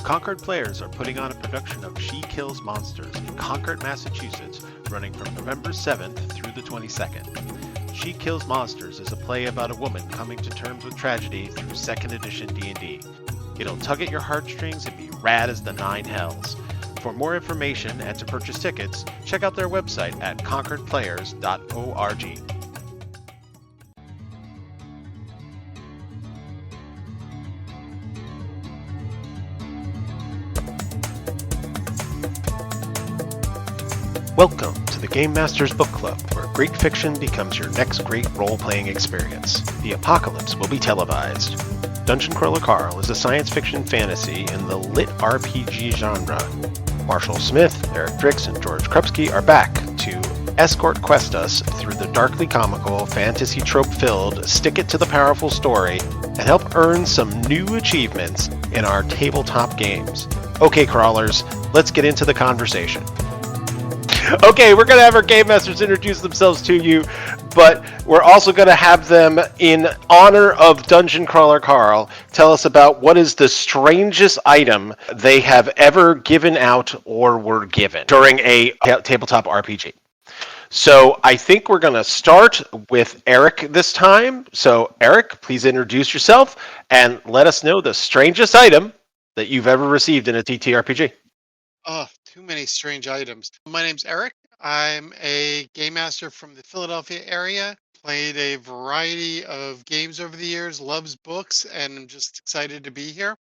Concord Players are putting on a production of She Kills Monsters in Concord, Massachusetts, running from November 7th through the 22nd. She Kills Monsters is a play about a woman coming to terms with tragedy through 2nd edition D&D. It'll tug at your heartstrings and be rad as the nine hells. For more information and to purchase tickets, check out their website at concordplayers.org. Welcome to the Game Masters Book Club, where great fiction becomes your next great role-playing experience. The apocalypse will be televised. Dungeon Crawler Carl is a science fiction fantasy in the LitRPG genre. Marshall Smith, Eric Driks, and George Krubski are back to escort quest us through the darkly comical, fantasy trope-filled, stick-it-to-the-powerful story and help earn some new achievements in our tabletop games. Okay, crawlers, let's get into the conversation. Okay, we're going to have our Game Masters introduce themselves to you, but we're also going to have them, in honor of Dungeon Crawler Carl, tell us about what is the strangest item they have ever given out or were given during a tabletop RPG. So I think we're going to start with Eric this time. So Eric, please introduce yourself and let us know the strangest item that you've ever received in a TTRPG. Oh, too many strange items. My name's Eric. I'm a game master from the Philadelphia area. Played a variety of games over the years, loves books, and I'm just excited to be here.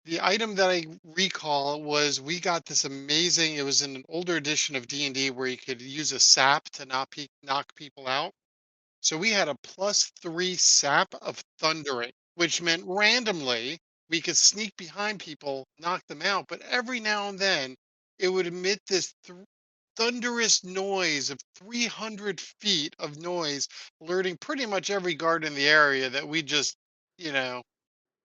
The item that I recall was we got this amazing, it was in an older edition of D&D where you could use a sap to knock people out. So we had a +3 sap of thundering, which meant randomly we could sneak behind people, knock them out. But every now and then it would emit this thunderous noise of 300 feet of noise, alerting pretty much every guard in the area that we just, you know,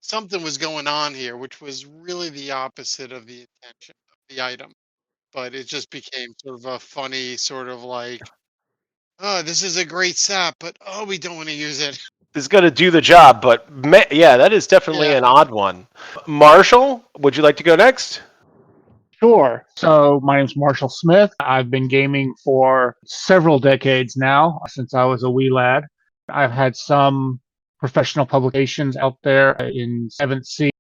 something was going on here, which was really the opposite of the intention of the item. But it just became sort of a funny sort of like, oh, this is a great sap, but oh, we don't want to use it. Is going to do the job, but yeah, that is definitely Yeah. an odd one. Marshall, would you like to go next? Sure. So my name's Marshall Smith. I've been gaming for several decades now, since I was a wee lad. I've had some professional publications out there in 7th Sea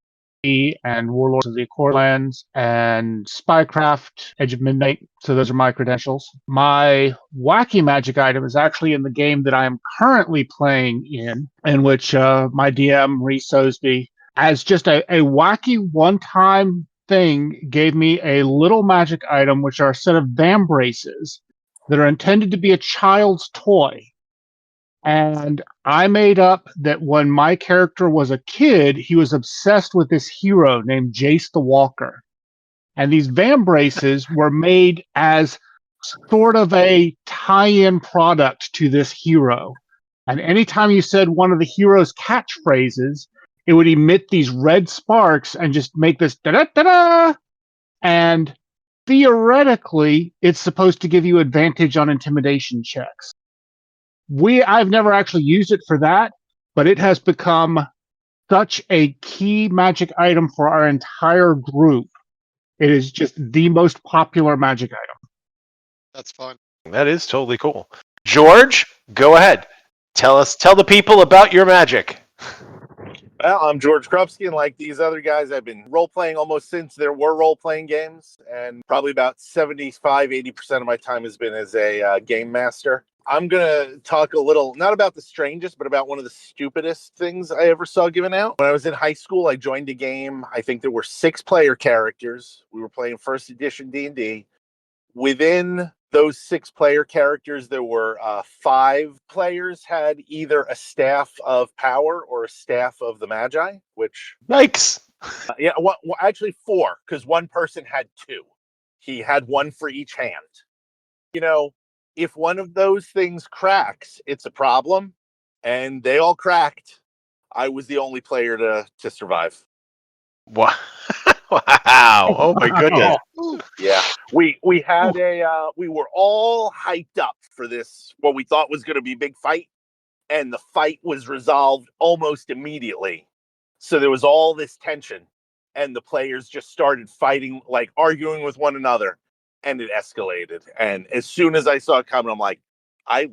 and Warlords of the Accorlands and Spycraft, Edge of Midnight. So those are my credentials. My wacky magic item is actually in the game that I am currently playing in which my DM, Reese Sosby, as just a wacky one-time thing, gave me a little magic item, which are a set of vambraces that are intended to be a child's toy. And I made up that when my character was a kid, he was obsessed with this hero named Jace the Walker. And these vambraces were made as sort of a tie-in product to this hero. And anytime you said one of the hero's catchphrases, it would emit these red sparks and just make this da-da-da-da. And theoretically, it's supposed to give you advantage on intimidation checks. I've never actually used it for that, but it has become such a key magic item for our entire group. It is just the most popular magic item. That's fun. That is totally cool. George, go ahead. Tell the people about your magic. Well, I'm George Krubski, and like these other guys, I've been role-playing almost since there were role-playing games, and probably about 75-80% of my time has been as a game master. I'm going to talk a little, not about the strangest, but about one of the stupidest things I ever saw given out. When I was in high school, I joined a game. I think there were 6 player characters. We were playing 1st edition D&D. Within those 6 player characters, there were 5 players had either a staff of power or a staff of the Magi, which... Yikes. Well, actually 4, because one person had 2. He had 1 for each hand. You know, if one of those things cracks, it's a problem. And they all cracked. I was the only player to survive. Wow. Wow. Oh my goodness. Yeah. We had we were all hyped up for this, what we thought was going to be a big fight. And the fight was resolved almost immediately. So there was all this tension. and the players just started fighting, like arguing with one another, and it escalated. And as soon as I saw it coming, I'm like, I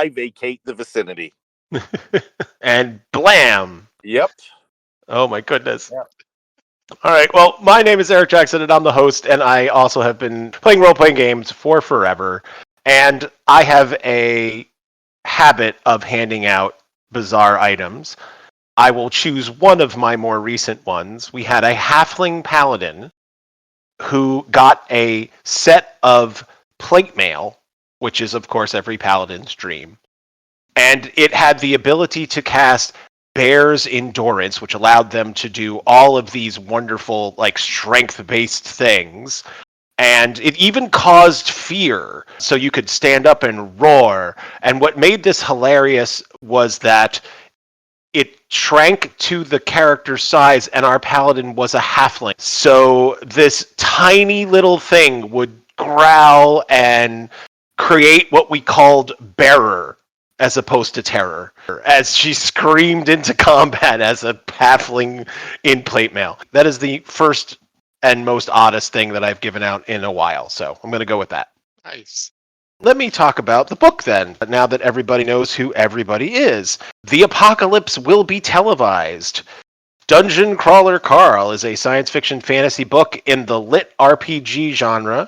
vacate the vicinity. And blam! Yep. Oh my goodness. Yep. All right, well, my name is Eric Jackson, and I'm the host, and I also have been playing role-playing games for forever. And I have a habit of handing out bizarre items. I will choose one of my more recent ones. We had a halfling paladin who got a set of plate mail, which is, of course, every paladin's dream. And it had the ability to cast Bear's Endurance, which allowed them to do all of these wonderful, like, strength-based things. And it even caused fear, so you could stand up and roar. And what made this hilarious was that it shrank to the character size, and our paladin was a halfling. So this tiny little thing would growl and create what we called bearer as opposed to terror, as she screamed into combat as a halfling in plate mail. That is the first and most oddest thing that I've given out in a while, so I'm going to go with that. Nice. Let me talk about the book then, now that everybody knows who everybody is. The Apocalypse will be televised. Dungeon Crawler Carl is a science fiction fantasy book in the LitRPG genre,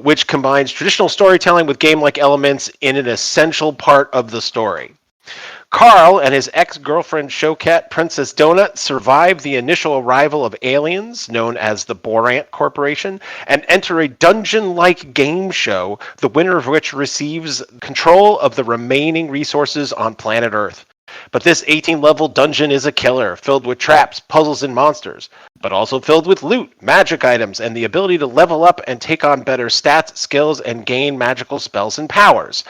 which combines traditional storytelling with game-like elements in an essential part of the story. Carl and his ex-girlfriend Showcat Princess Donut survive the initial arrival of aliens, known as the Borant Corporation, and enter a dungeon-like game show, the winner of which receives control of the remaining resources on planet Earth. But this 18-level dungeon is a killer, filled with traps, puzzles, and monsters, but also filled with loot, magic items, and the ability to level up and take on better stats, skills, and gain magical spells and powers.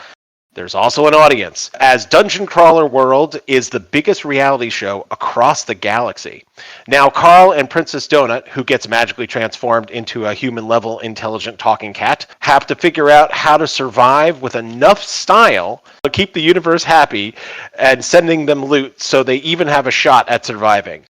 There's also an audience, as Dungeon Crawler World is the biggest reality show across the galaxy. Now, Carl and Princess Donut, who gets magically transformed into a human-level intelligent talking cat, have to figure out how to survive with enough style to keep the universe happy and sending them loot so they even have a shot at surviving.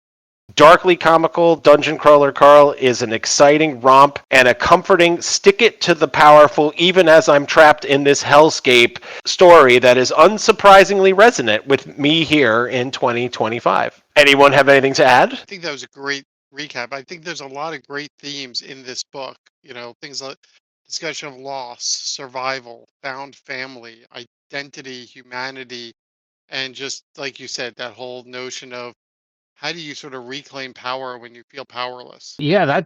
Darkly comical, Dungeon Crawler Carl is an exciting romp and a comforting stick it to the powerful even as I'm trapped in this hellscape story that is unsurprisingly resonant with me here in 2025. Anyone have anything to add? I think that was a great recap. I think there's a lot of great themes in this book. You know, things like discussion of loss, survival, found family, identity, humanity, and just like you said, that whole notion of how do you sort of reclaim power when you feel powerless? Yeah,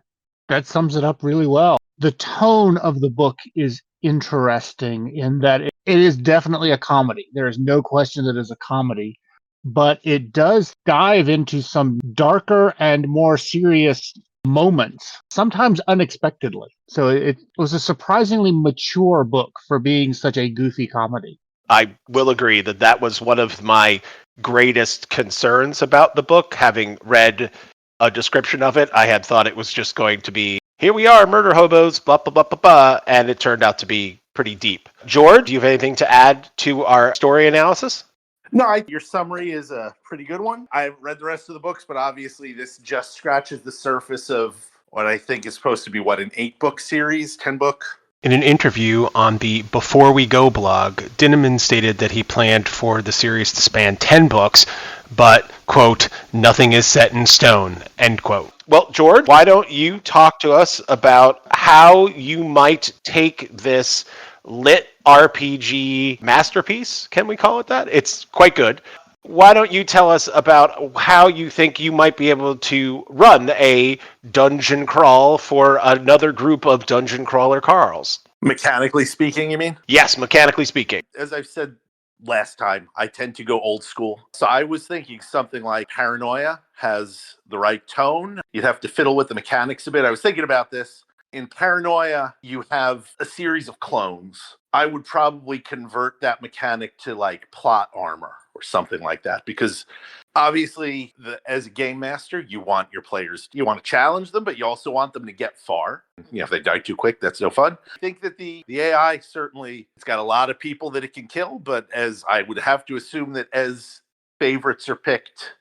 that sums it up really well. The tone of the book is interesting in that it is definitely a comedy. There is no question that it is a comedy, but it does dive into some darker and more serious moments, sometimes unexpectedly. So it was a surprisingly mature book for being such a goofy comedy. I will agree that that was one of my greatest concerns about the book. Having read a description of it, I had thought it was just going to be, here we are, murder hobos, blah, blah, blah, blah, blah, and it turned out to be pretty deep. George, do you have anything to add to our story analysis? No, your summary is a pretty good one. I haven't read the rest of the books, but obviously this just scratches the surface of what I think is supposed to be, an 8-book series, 10-book? In an interview on the Before We Go blog, Dinneman stated that he planned for the series to span 10 books, but, quote, nothing is set in stone, end quote. Well, George, why don't you talk to us about how you might take this lit RPG masterpiece? Can we call it that? It's quite good. Why don't you tell us about how you think you might be able to run a dungeon crawl for another group of Dungeon Crawler Carls? Mechanically speaking, you mean? Yes, mechanically speaking. As I've said last time, I tend to go old school. So I was thinking something like Paranoia has the right tone. You'd have to fiddle with the mechanics a bit. I was thinking about this. In Paranoia, you have a series of clones. I would probably convert that mechanic to like plot armor or something like that, because obviously as a game master, you want your players, you want to challenge them, but you also want them to get far. If they die too quick, that's no fun. I think that the AI, certainly it's got a lot of people that it can kill, but as I would have to assume that as favorites are picked,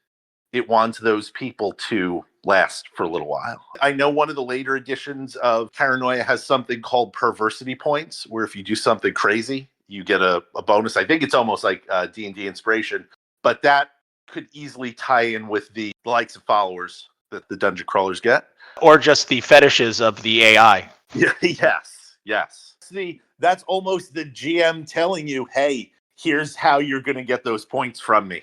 it wants those people to last for a little while. I know one of the later editions of Paranoia has something called perversity points, where if you do something crazy, you get a bonus. I think it's almost like D&D inspiration, but that could easily tie in with the likes of followers that the dungeon crawlers get. Or just the fetishes of the AI. Yeah, yes. See, that's almost the GM telling you, hey, here's how you're going to get those points from me.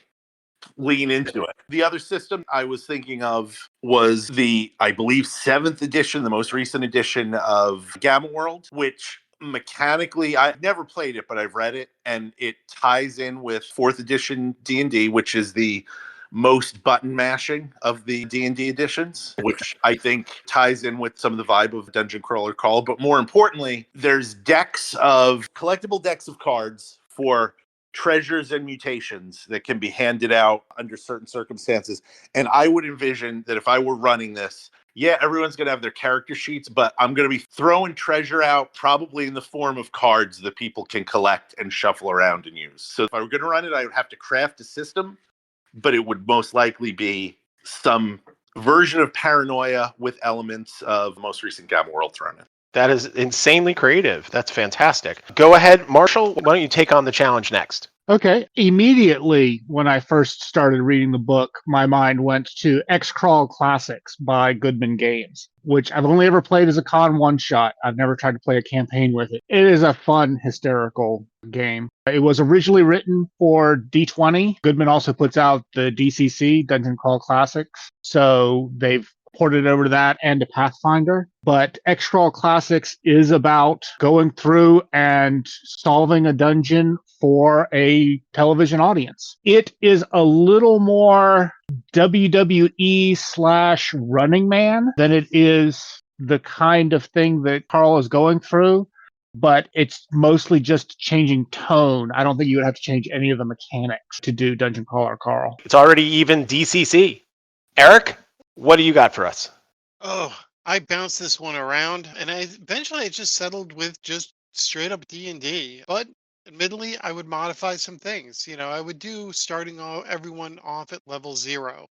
Lean into it. The other system I was thinking of was the, I believe, 7th edition, the most recent edition of Gamma World, which mechanically, I've never played it, but I've read it, and it ties in with 4th edition D&D, which is the most button mashing of the D&D editions, which I think ties in with some of the vibe of Dungeon Crawler Call. But more importantly, there's collectible decks of cards for treasures and mutations that can be handed out under certain circumstances. And I would envision that if I were running this, yeah, everyone's going to have their character sheets, but I'm going to be throwing treasure out probably in the form of cards that people can collect and shuffle around and use. So if I were going to run it, I would have to craft a system, but it would most likely be some version of Paranoia with elements of most recent Gamma World thrown in. That is insanely creative. That's fantastic. Go ahead, Marshall. Why don't you take on the challenge next? Okay. Immediately when I first started reading the book, my mind went to X-Crawl Classics by Goodman Games, which I've only ever played as a con one-shot. I've never tried to play a campaign with it. It is a fun, hysterical game. It was originally written for D20. Goodman also puts out the DCC, Dungeon Crawl Classics. So they've ported over to that and to Pathfinder. But X-Crawl Classics is about going through and solving a dungeon for a television audience. It is a little more WWE/Running Man than it is the kind of thing that Carl is going through, but it's mostly just changing tone. I don't think you would have to change any of the mechanics to do Dungeon Crawler Carl. It's already even DCC. Eric, what do you got for us? Oh, I bounced this one around, and eventually I just settled with just straight up D&D. But admittedly, I would modify some things. I would do starting everyone off at level 0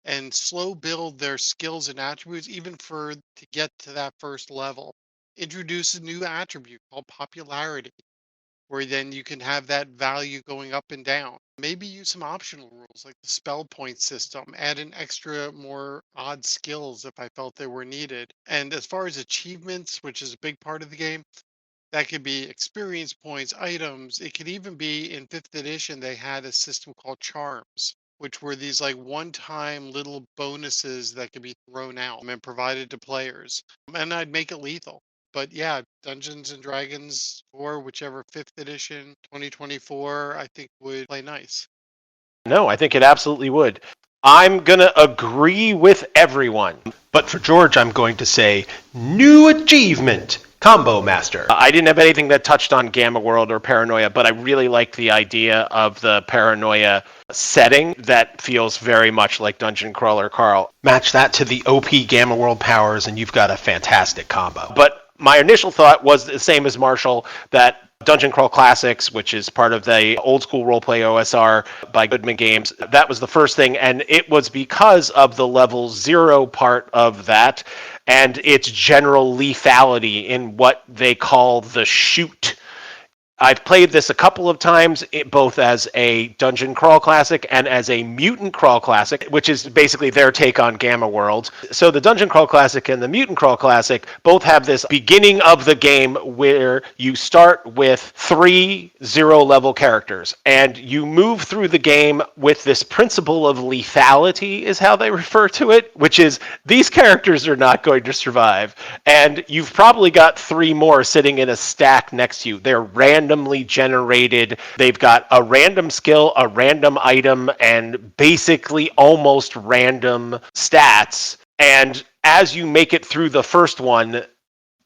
and slow build their skills and attributes even to get to that first level. Introduce a new attribute called popularity, where then you can have that value going up and down. Maybe use some optional rules like the spell point system, add an extra more odd skills if I felt they were needed. And as far as achievements, which is a big part of the game, that could be experience points, items. It could even be in 5th edition, they had a system called charms, which were these like one-time little bonuses that could be thrown out and provided to players. And I'd make it lethal. But yeah, Dungeons and Dragons or whichever 5th edition, 2024, I think would play nice. No, I think it absolutely would. I'm going to agree with everyone. But for George, I'm going to say new achievement. Combo Master. I didn't have anything that touched on Gamma World or Paranoia, but I really liked the idea of the Paranoia setting that feels very much like Dungeon Crawler Carl. Match that to the OP Gamma World powers, and you've got a fantastic combo. But my initial thought was the same as Marshall, that Dungeon Crawl Classics, which is part of the old school roleplay OSR by Goodman Games, that was the first thing, and it was because of the level 0 part of that and its general lethality in what they call the shoot. I've played this a couple of times, both as a Dungeon Crawl Classic and as a Mutant Crawl Classic, which is basically their take on Gamma World. So the Dungeon Crawl Classic and the Mutant Crawl Classic both have this beginning of the game where you start with 3 0-level characters, and you move through the game with this principle of lethality, is how they refer to it, which is these characters are not going to survive, and you've probably got 3 more sitting in a stack next to you. They're randomly generated. They've got a random skill, a random item, and basically almost random stats. And as you make it through the first one,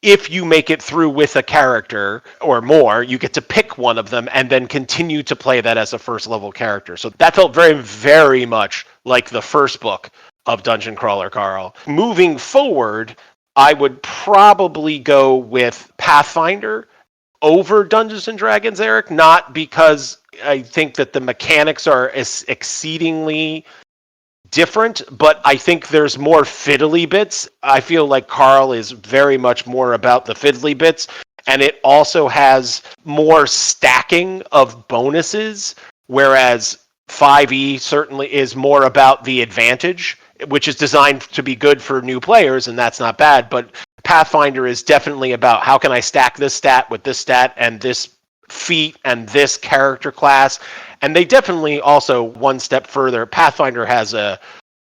if you make it through with a character or more, you get to pick one of them and then continue to play that as a first level character. So that felt very, very much like the first book of Dungeon Crawler Carl. Moving forward, I would probably go with Pathfinder over Dungeons and Dragons, Eric, not because I think that the mechanics are exceedingly different, but I think there's more fiddly bits. I feel like Carl is very much more about the fiddly bits, and it also has more stacking of bonuses, whereas 5e certainly is more about the advantage, which is designed to be good for new players, and that's not bad, but Pathfinder is definitely about how can I stack this stat with this stat and this feat and this character class. And they definitely also, one step further, Pathfinder has a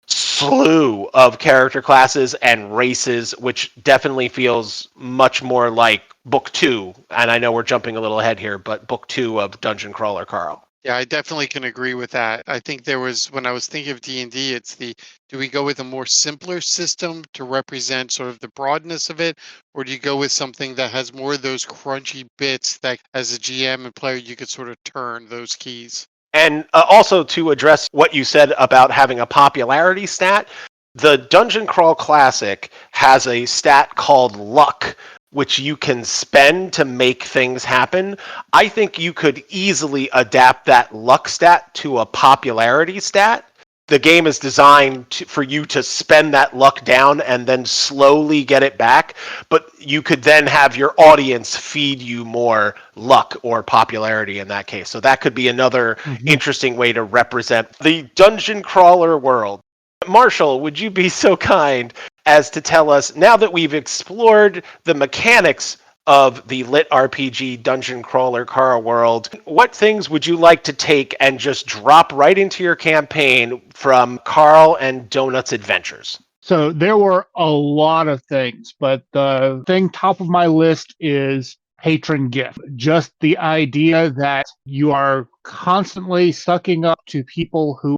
slew of character classes and races, which definitely feels much more like book 2. And I know we're jumping a little ahead here, but book 2 of Dungeon Crawler Carl. Yeah, I definitely can agree with that. I think there was, when I was thinking of D&D, it's the, do we go with a more simpler system to represent sort of the broadness of it, or do you go with something that has more of those crunchy bits that as a GM and player you could sort of turn those keys? And also to address what you said about having a popularity stat, the Dungeon Crawl Classic has a stat called luck, which you can spend to make things happen. I think you could easily adapt that luck stat to a popularity stat. The game is designed for you to spend that luck down and then slowly get it back, but you could then have your audience feed you more luck or popularity in that case. So that could be another interesting way to represent the dungeon crawler world. Marshall, would you be so kind as to tell us, now that we've explored the mechanics of the LitRPG Dungeon Crawler Carl world, what things would you like to take and just drop right into your campaign from Carl and Donut's adventures? So there were a lot of things, but the thing top of my list is patron gift. Just the idea that you are constantly sucking up to people who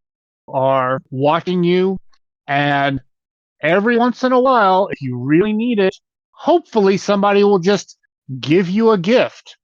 are watching you, and every once in a while, if you really need it, hopefully somebody will just give you a gift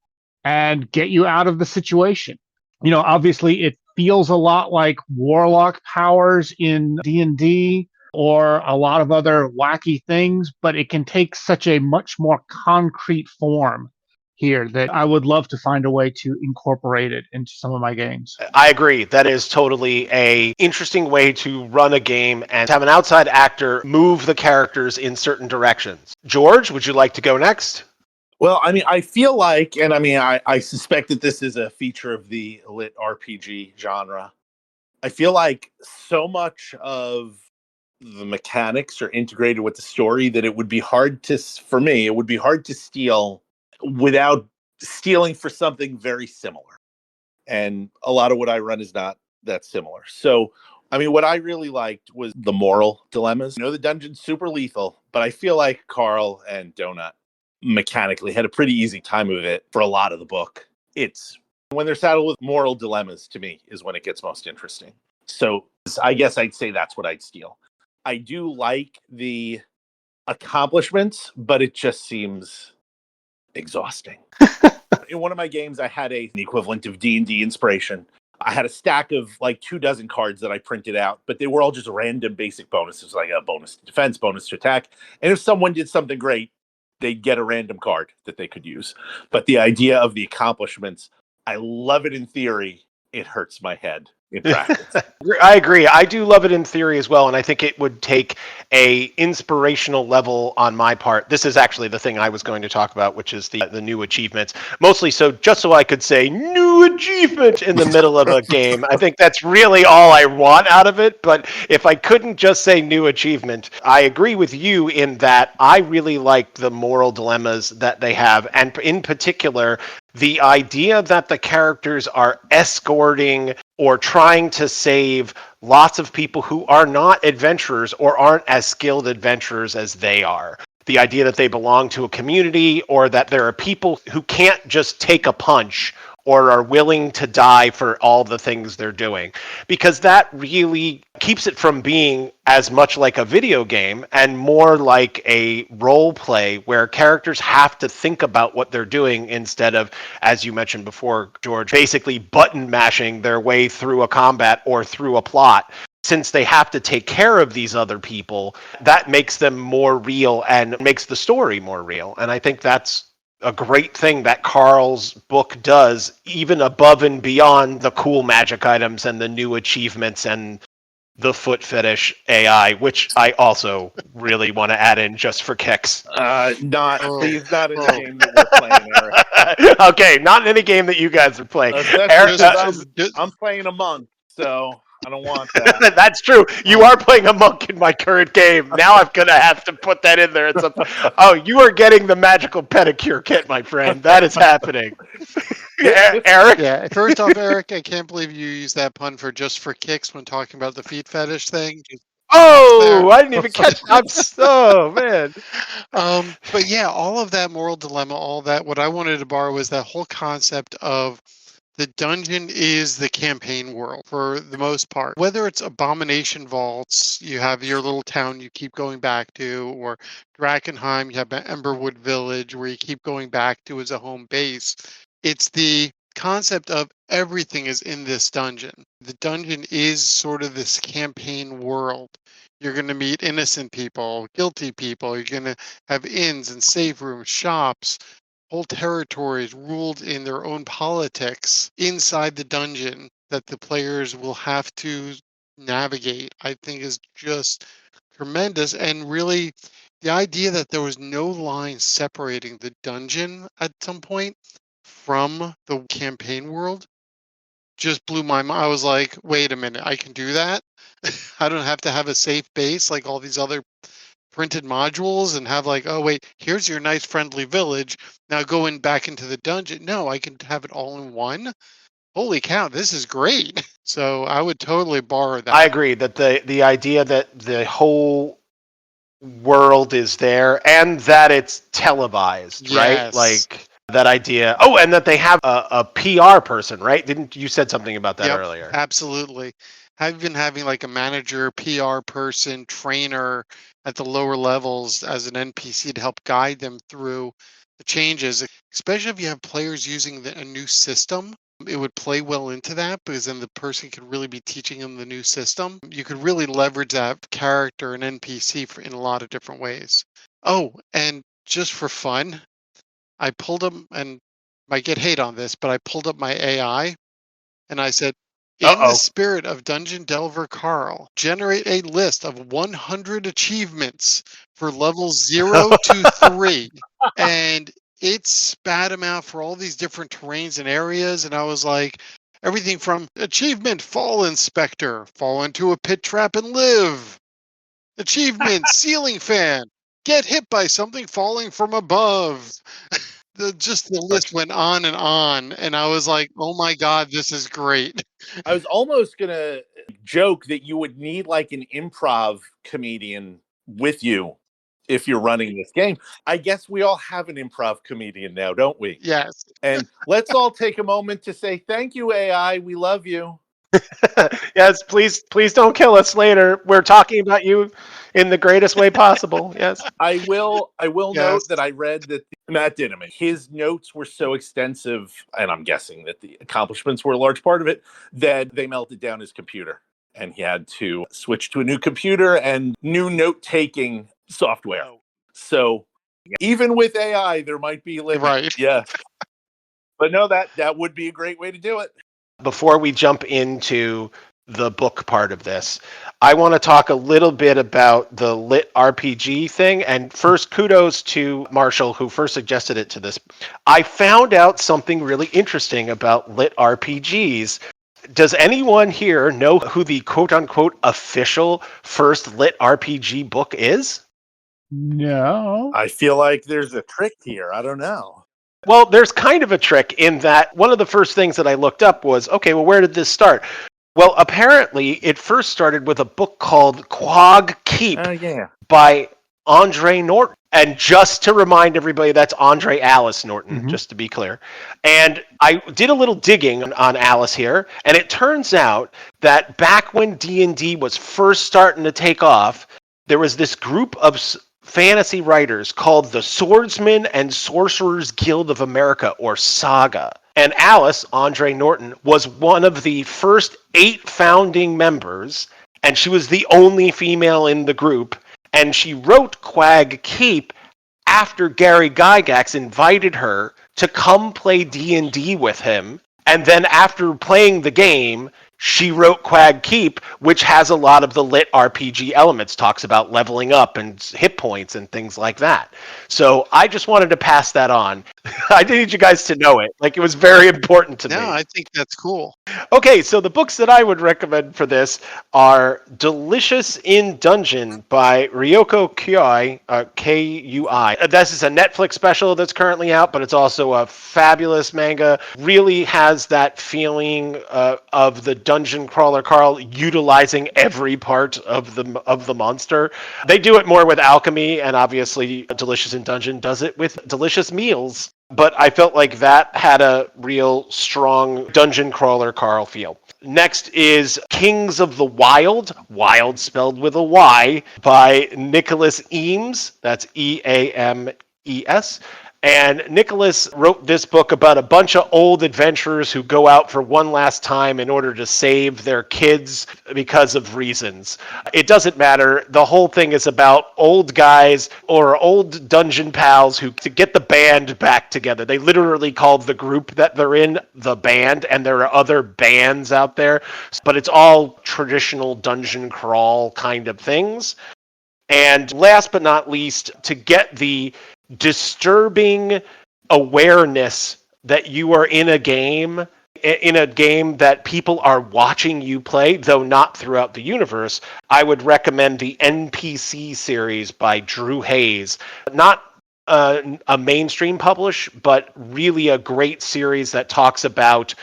and get you out of the situation. You know, obviously it feels a lot like warlock powers in D&D or a lot of other wacky things, but it can take such a much more concrete form here that I would love to find a way to incorporate it into some of my games. I agree. That is totally a interesting way to run a game and have an outside actor move the characters in certain directions. George, would you like to go next? Well, I mean, I feel like, and I mean, I suspect that this is a feature of the lit RPG genre. I feel like so much of the mechanics are integrated with the story that it would be hard to, for me, it would be hard to steal without stealing for something very similar. And a lot of what I run is not that similar. So, I mean, what I really liked was the moral dilemmas. You know, the dungeon's super lethal, but I feel like Carl and Donut mechanically had a pretty easy time of it for a lot of the book. It's when they're saddled with moral dilemmas, to me, is when it gets most interesting. So I guess I'd say that's what I'd steal. I do like the accomplishments, but it just seems exhausting. In one of my games, I had an equivalent of D&D inspiration. I had a stack of like 24 cards that I printed out, but they were all just random basic bonuses, like a bonus to defense, bonus to attack. And if someone did something great, they'd get a random card that they could use. But the idea of the accomplishments, I love it in theory. It hurts my head in practice. I agree. I do love it in theory as well, and I think it would take a inspirational level on my part. This is actually the thing I was going to talk about, which is the new achievements. Mostly so just so I could say new achievement in the middle of a game. I think that's really all I want out of it, but if I couldn't just say new achievement, I agree with you in that I really like the moral dilemmas that they have, and in particular, the idea that the characters are escorting or trying to save lots of people who are not adventurers or aren't as skilled adventurers as they are. The idea that they belong to a community or that there are people who can't just take a punch or are willing to die for all the things they're doing. Because that really keeps it from being as much like a video game and more like a role play where characters have to think about what they're doing instead of, as you mentioned before, George, basically button mashing their way through a combat or through a plot. Since they have to take care of these other people, that makes them more real and makes the story more real. And I think that's a great thing that Carl's book does, even above and beyond the cool magic items and the new achievements and the foot fetish AI, which I also really want to add in just for kicks. Please, not in the game that we're playing, Eric. Okay, not in any game that you guys are playing. Especially because I'm playing a monk, so I don't want that. That's true. You are playing a monk in my current game. Now I'm gonna have to put that in there. Oh, you are getting the magical pedicure kit, my friend. That is happening. Eric? Yeah, first off, Eric, I can't believe you used that pun for just for kicks when talking about the feet fetish thing. Oh, I didn't even catch. Man. But yeah, all of that moral dilemma, all that. What I wanted to borrow was that whole concept of the dungeon is the campaign world for the most part. Whether it's Abomination Vaults, you have your little town you keep going back to, or Drakenheim, you have Emberwood Village where you keep going back to as a home base. It's the concept of everything is in this dungeon. The dungeon is sort of this campaign world. You're going to meet innocent people, guilty people. You're going to have inns and safe rooms, shops, whole territories ruled in their own politics inside the dungeon that the players will have to navigate. I think is just tremendous. And really, the idea that there was no line separating the dungeon at some point from the campaign world just blew my mind. I was like, wait a minute, I can do that? I don't have to have a safe base like all these other printed modules and have like, oh wait, here's your nice friendly village. Now going back into the dungeon. No, I can have it all in one. Holy cow, this is great. So I would totally borrow that. I agree that the idea that the whole world is there and that it's televised, right? Like that idea. Oh, and that they have a PR person, right? Didn't you said something about that earlier? Absolutely. I've been having like a manager, PR person, trainer at the lower levels as an NPC to help guide them through the changes, especially if you have players using a new system. It would play well into that because then the person could really be teaching them the new system. You could really leverage that character and NPC in a lot of different ways. Oh, and just for fun, I pulled up, and I get hate on this, but I pulled up my AI and I said, in the spirit of Dungeon Delver Carl, generate a list of 100 achievements for levels 0 to 3. And it spat them out for all these different terrains and areas. And I was like, everything from achievement, fall inspector, fall into a pit trap and live. Achievement, ceiling fan, get hit by something falling from above. The list went on, and I was like, oh my God, this is great. I was almost going to joke that you would need like an improv comedian with you if you're running this game. I guess we all have an improv comedian now, don't we? Yes. And let's all take a moment to say thank you, AI. We love you. Yes, please don't kill us later. We're talking about you in the greatest way possible. Yes. I will note that I read that Matt Dinneman, his notes were so extensive, and I'm guessing that the accomplishments were a large part of it, that they melted down his computer and he had to switch to a new computer and new note-taking software. So even with AI, there might be limits. Right. Yeah. But no, that would be a great way to do it. Before we jump into the book part of this, I want to talk a little bit about the LitRPG thing. And first, kudos to Marshall, who first suggested it to this. I found out something really interesting about LitRPGs. Does anyone here know who the quote-unquote official first LitRPG book is? No. I feel like there's a trick here. I don't know. Well, there's kind of a trick in that one of the first things that I looked up was, okay, well, where did this start? Well, apparently it first started with a book called Quag Keep by Andre Norton. And just to remind everybody, that's Andre Alice Norton, just to be clear. And I did a little digging on Alice here, and it turns out that back when D&D was first starting to take off, there was this group of fantasy writers called the Swordsmen and Sorcerers Guild of America, or SAGA. And Alice, Andre Norton, was one of the first 8 founding members, and she was the only female in the group. And she wrote Quag Keep after Gary Gygax invited her to come play D&D with him. And then after playing the game, she wrote Quag Keep, which has a lot of the lit RPG elements, talks about leveling up and hit points and things like that. So I just wanted to pass that on. I need you guys to know it. Like, it was very important to No, me. I think that's cool. Okay, so the books that I would recommend for this are Delicious in Dungeon by Ryoko Kui, Kui. This is a Netflix special that's currently out, but it's also a fabulous manga. Really has that feeling of the dungeon crawler Carl utilizing every part of the monster. They do it more with alchemy, and obviously Delicious in Dungeon does it with delicious meals. But I felt like that had a real strong dungeon crawler Carl feel. Next is Kings of the Wild, Wild spelled with a Y, by Nicholas Eames. That's Eames. And Nicholas wrote this book about a bunch of old adventurers who go out for one last time in order to save their kids because of reasons. It doesn't matter. The whole thing is about old guys or old dungeon pals who to get the band back together. They literally called the group that they're in the band, and there are other bands out there, but it's all traditional dungeon crawl kind of things. And last but not least, to get the disturbing awareness that you are in a game that people are watching you play, though not throughout the universe, I would recommend the NPC series by Drew Hayes. Not a mainstream publish, but really a great series that talks about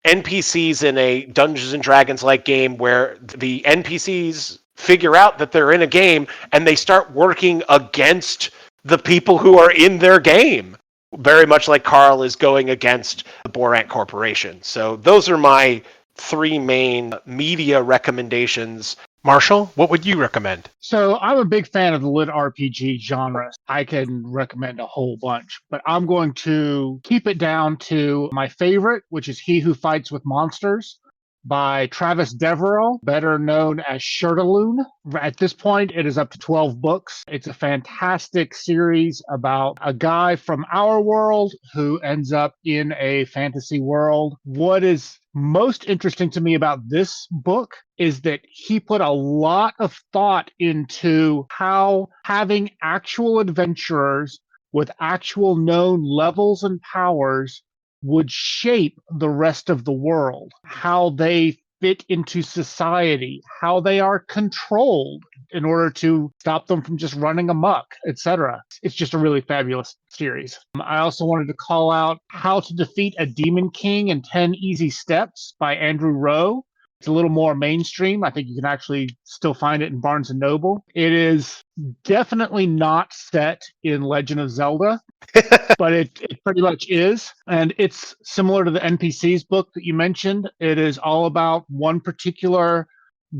NPCs in a Dungeons and Dragons like game where the NPCs figure out that they're in a game and they start working against the people who are in their game. Very much like Carl is going against the Borant Corporation. So those are my three main media recommendations. Marshall, what would you recommend? So I'm a big fan of the lit RPG genre. I can recommend a whole bunch, but I'm going to keep it down to my favorite, which is He Who Fights with Monsters by Travis Deverell, better known as Shirtaloon. At this point, it is up to 12 books. It's a fantastic series about a guy from our world who ends up in a fantasy world. What is most interesting to me about this book is that he put a lot of thought into how having actual adventurers with actual known levels and powers would shape the rest of the world, how they fit into society, how they are controlled in order to stop them from just running amok, etc. It's just a really fabulous series. I also wanted to call out How to Defeat a Demon King in 10 Easy Steps by Andrew Rowe. It's a little more mainstream. I think you can actually still find it in Barnes & Noble. It is definitely not set in Legend of Zelda, but it pretty much is. And it's similar to the NPCs book that you mentioned. It is all about one particular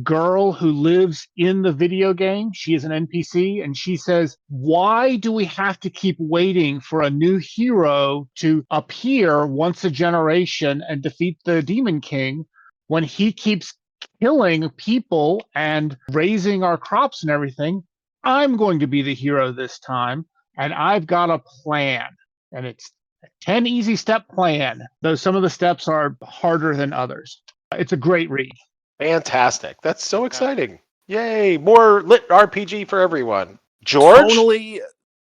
girl who lives in the video game. She is an NPC, and she says, why do we have to keep waiting for a new hero to appear once a generation and defeat the Demon King when he keeps killing people and raising our crops and everything? I'm going to be the hero this time, and I've got a plan. And it's a 10 easy step plan, though some of the steps are harder than others. It's a great read. Fantastic. That's so exciting. Yay. More lit RPG for everyone. George? Tonally,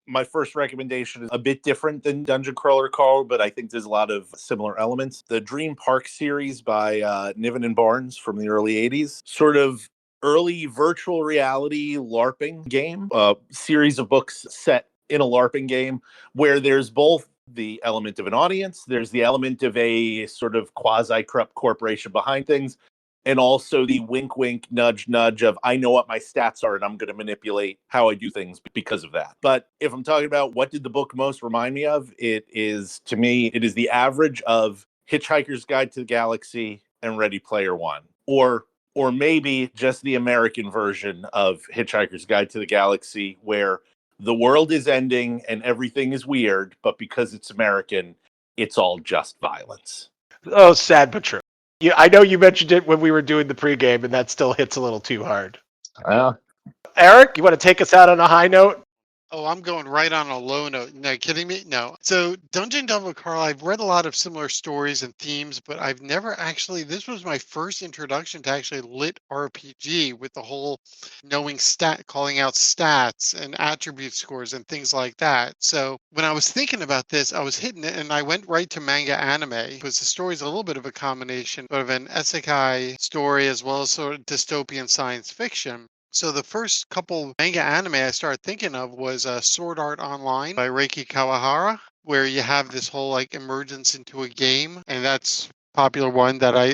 my first recommendation is a bit different than Dungeon Crawler Carl, but I think there's a lot of similar elements. The Dream Park series by Niven and Barnes from the early 80s. Sort of early virtual reality LARPing game. A series of books set in a LARPing game where there's both the element of an audience, there's the element of a sort of quasi-corrupt corporation behind things, and also the wink, wink, nudge, nudge of I know what my stats are and I'm going to manipulate how I do things because of that. But if I'm talking about what did the book most remind me of, it is, to me, it is the average of Hitchhiker's Guide to the Galaxy and Ready Player One. Or maybe just the American version of Hitchhiker's Guide to the Galaxy, where the world is ending and everything is weird, but because it's American, it's all just violence. Oh, sad but true. Yeah, I know you mentioned it when we were doing the pregame, and that still hits a little too hard. Eric, you want to take us out on a high note? Oh, I'm going right on a low note. No, kidding me? No. So Dungeon Devil Carl, I've read a lot of similar stories and themes, but I've never actually, this was my first introduction to actually lit RPG with the whole knowing calling out stats and attribute scores and things like that. So when I was thinking about this, I was hitting it and I went right to manga anime because the story is a little bit of a combination of an isekai story as well as sort of dystopian science fiction. So the first couple manga anime I started thinking of was Sword Art Online by Reiki Kawahara, where you have this whole like emergence into a game, and that's a popular one that I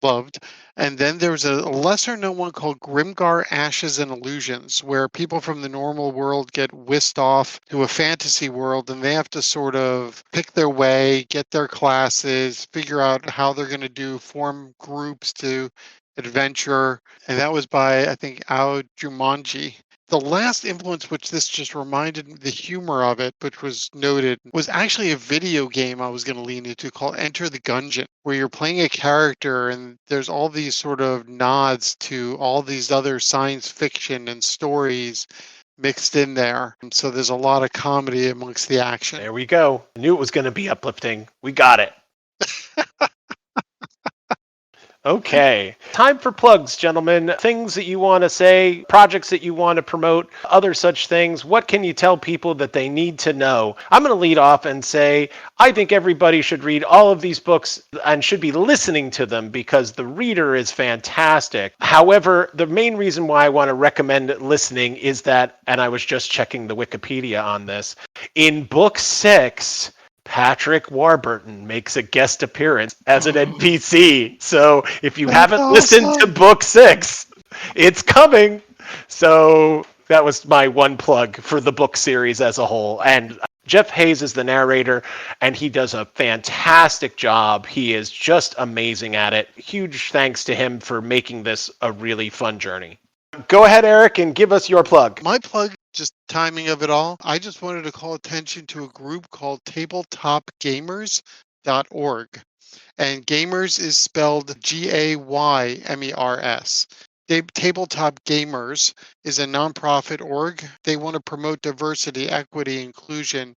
loved. And then there's a lesser known one called Grimgar Ashes and Illusions, where people from the normal world get whisked off to a fantasy world and they have to sort of pick their way, get their classes, figure out how they're going to form groups to adventure. And that was by, I think, Ao Jumanji. The last influence, which this just reminded me, the humor of it, which was noted, was actually a video game I was going to lean into called Enter the Gungeon, where you're playing a character and there's all these sort of nods to all these other science fiction and stories mixed in there. And so there's a lot of comedy amongst the action. There we go. I knew it was going to be uplifting. We got it. Okay. Time for plugs, gentlemen. Things that you want to say, projects that you want to promote, other such things. What can you tell people that they need to know? I'm going to lead off and say, I think everybody should read all of these books and should be listening to them because the reader is fantastic. However, the main reason why I want to recommend listening is that, and I was just checking the Wikipedia on this, in book 6, Patrick Warburton makes a guest appearance as an NPC. So if you haven't listened to book 6, it's coming. So that was my one plug for the book series as a whole. And Jeff Hayes is the narrator, and he does a fantastic job. He is just amazing at it. Huge thanks to him for making this a really fun journey. Go ahead, Eric, and give us your plug. My plug, just timing of it all, I just wanted to call attention to a group called tabletopgamers.org. And gamers is spelled Gaymers. Tabletop Gamers is a nonprofit org. They want to promote diversity, equity, inclusion,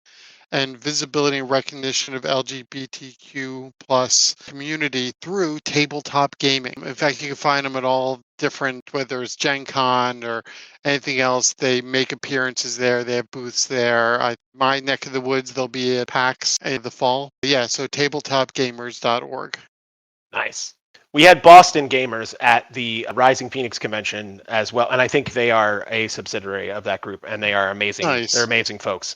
and visibility and recognition of LGBTQ plus community through tabletop gaming. In fact, you can find them at all different, whether it's Gen Con or anything else. They make appearances there. They have booths there. My neck of the woods, they'll be at PAX in the fall. Yeah, so tabletopgamers.org. Nice. We had Boston Gamers at the Rising Phoenix convention as well, and I think they are a subsidiary of that group, and they are amazing. Nice. They're amazing folks.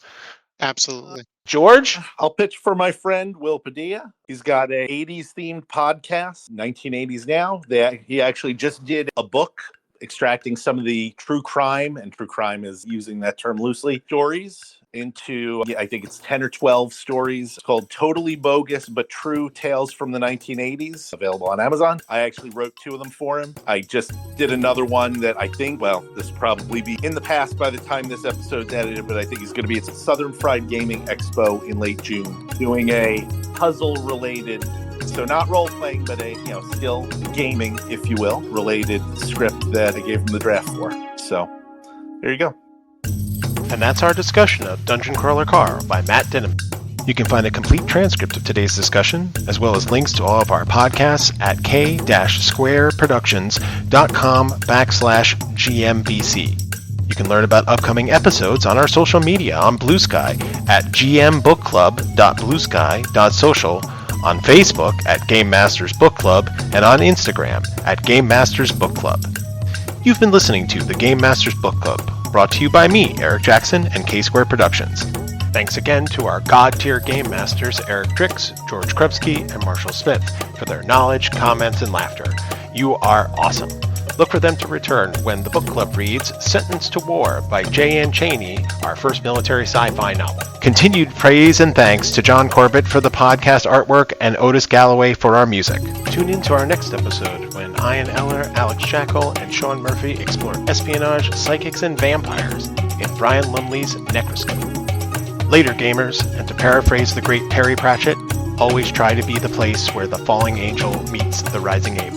Absolutely. George? I'll pitch for my friend Will Padilla. He's got a 80s themed podcast, 1980s now. He actually just did a book extracting some of the true crime, and true crime is using that term loosely, stories into, I think it's 10 or 12 stories. It's called Totally Bogus But True Tales from the 1980s, available on Amazon. I actually wrote 2 of them for him. I just did another one that I think, well, this will probably be in the past by the time this episode's edited, but I think he's going to be at Southern Fried Gaming Expo in late June, doing a puzzle-related, so not role-playing, but a, still gaming, if you will, related script that I gave him the draft for. So, there you go. And that's our discussion of Dungeon Crawler Carl by Matt Denham. You can find a complete transcript of today's discussion, as well as links to all of our podcasts at k-squareproductions.com/GMBC. You can learn about upcoming episodes on our social media on Blue Sky at gmbookclub.bluesky.social, on Facebook at Game Masters Book Club, and on Instagram at Game Masters Book Club. You've been listening to the Game Masters Book Club, brought to you by me, Eric Jackson, and K-Square Productions. Thanks again to our God-tier Game Masters, Eric Driks, George Krubski, and Marshall Smith, for their knowledge, comments, and laughter. You are awesome. Look for them to return when the book club reads Sentenced to War by J.N. Chaney, our first military sci-fi novel. Continued praise and thanks to John Corbett for the podcast artwork and Otis Galloway for our music. Tune in to our next episode when Ian Eller, Alex Shackle, and Sean Murphy explore espionage, psychics, and vampires in Brian Lumley's Necroscope. Later, gamers, and to paraphrase the great Terry Pratchett, always try to be the place where the falling angel meets the rising ape.